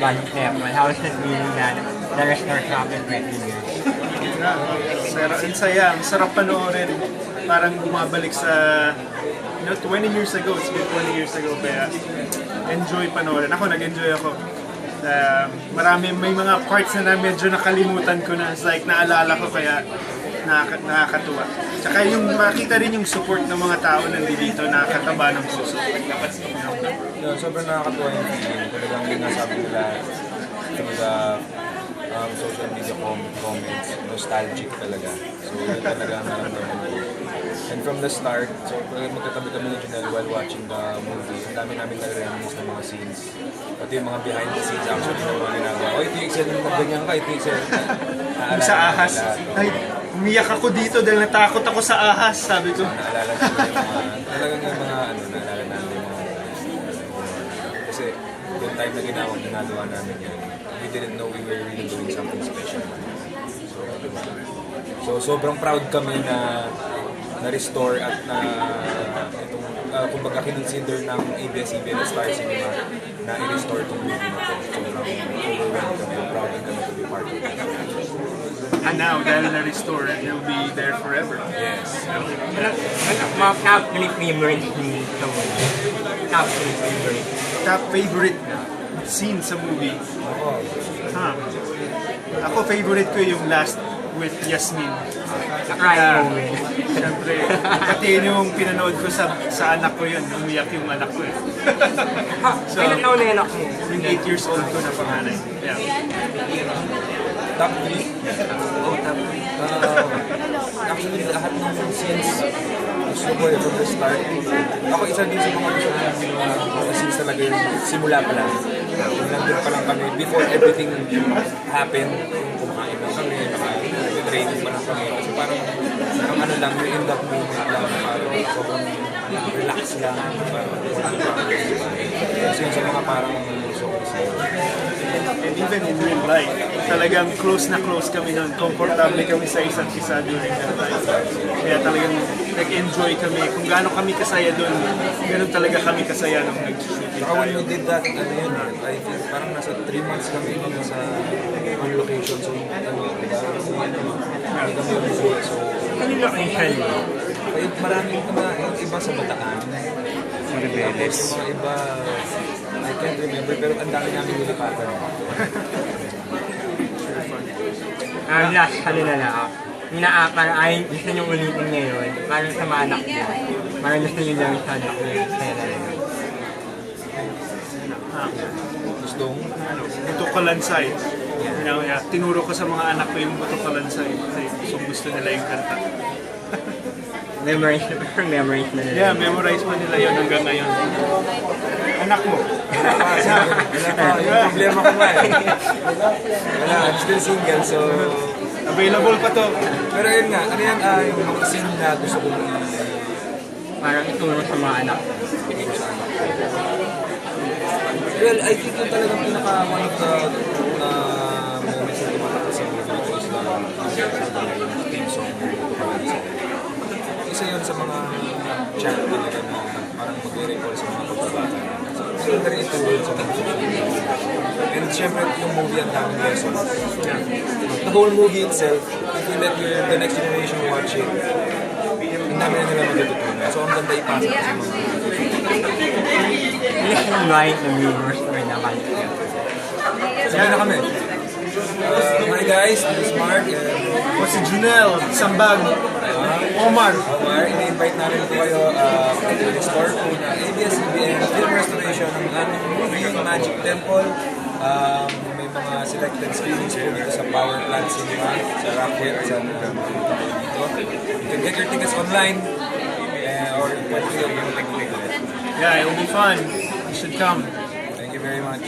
Johnny Depp. How is it feeling that the restore after 20 years? Ang saya, ang sarap panoorin. Parang bumabalik sa 20 years ago, it's been 20 years ago, kaya enjoy panoorin. Ako, nag-enjoy ako. May mga parts na medyo nakalimutan ko na, it's like naalala ko, kaya nakakatuwa. Tsaka yung makita rin yung support ng mga tao nandito, nakakataba ng puso. Sobrang nakakatuwa yung feeling. Talagang yung nasabi nila through the social media comments, nostalgic talaga. So yun talaga ang naramdaman ko. And from the start, so magkatabi kami ni Janelle while watching the movie. Ang dami namin nag-reminisce ng mga scenes. Pati yung mga behind the scenes actually ng mga ginagawa. Oh, ito yung excel na ganyan ka, ito yung excel. Sa ahas. Ay, umiyak ako dito dahil natakot ako sa ahas, sabi ko. Naalala ko yung mga, talagang yung mga naalala namin yung mga kasi yung time na ginagawa namin yan, we didn't know we were really doing something special. So sobrang proud kami na na-restore at na itong kumbaga kinonsider ng ABS-CBN Star Cinema na i-restore itong movie na to. Sobrang overwhelmed kami, proud kami to be part of it. And now, dahil na-restore, you'll be there forever. Yes. Mga top 3 favorites ni sa movie. Top 3 favorites. Top favorite scene sa movie? Ako, favorite ko yung last with Yasmin. Crying moment. Siyempre, pati yung pinanood ko sa anak ko yun, umiyak yung anak ko eh. So, Ilan taon na yung anak mo? yung 8 years old ko na panganay. Yeah. Top 3? Oh, top 3. Actually, lahat ng scenes gusto ko from the start. Ako isa din sa mga gusto ko mga scenes talaga yung simula pa lang. Nandun pa lang kami before everything happened. Kumain lang kami, nag-training pa lang kami. Kasi parang ang ano lang, yung in that moment lang, parang sobrang relax lang. Kasi yun sa mga parang gusto ko sa And even in real life, talagang close na close kami nun. Comfortable kami sa isa't isa during that time. Kaya talagang nag-enjoy kami. Kung gaano kami kasaya dun, gano'n talaga kami kasaya nung nag-shooting Saka when tayo. we did that, ano yun, I think parang nasa 3 months kami sa on location. So, hindi kami umuwi. So, Ano yung location mo? maraming yung iba sa Bataan. Maribeles. Tapos yung mga iba, I can't remember, pero ang dami namin nilipatan. Last, ano na lang. Parang ay gusto nyo ulitin ngayon. Parang sa mga anak nyo. Parang gusto nyo lang sa anak nyo. Kaya na lang. Gustong, Buto Kalansay. Tinuro ko sa mga anak ko yung Buto Kalansay. Kasi gusto nila yung kanta. Memorize na nila. Yeah, memorize pa nila yun hanggang ngayon. Anak mo. wala pa, yung problema ko nga eh. Wala, I'm still single, so... Available pa to. Pero yun nga, ano yan, yung mga scene na gusto kong Parang ituro sa mga anak. ibigay sa anak ko. Well, I think yung talagang pinaka one of the moments na tumatak sa movie ito is the theme song. Isa yun sa mga chat talaga na parang mag-recall sa mga pagbabata. So, yun na rin ito sa mga social media. And syempre, yung movie ang daming lessons. The whole movie itself, if you let the next generation watch it, ang dami na nila matututunan. So, ang ganda ipasa sa mga Ilan yung right na viewers or naman. Sabay na kami. Hi guys, this is Mark. O si Junel, Sambag, Omar. Omar, ini-invite namin po kayo to the store po na ABS-CBN Film Restoration ng aming movie, Magic Temple. May mga selected screenings po dito sa Power Plant Cinema, sa Rockwell, sa dito. You can get your tickets online or pwede kayo yung Yeah, it'll be fun. You should come. Thank you very much.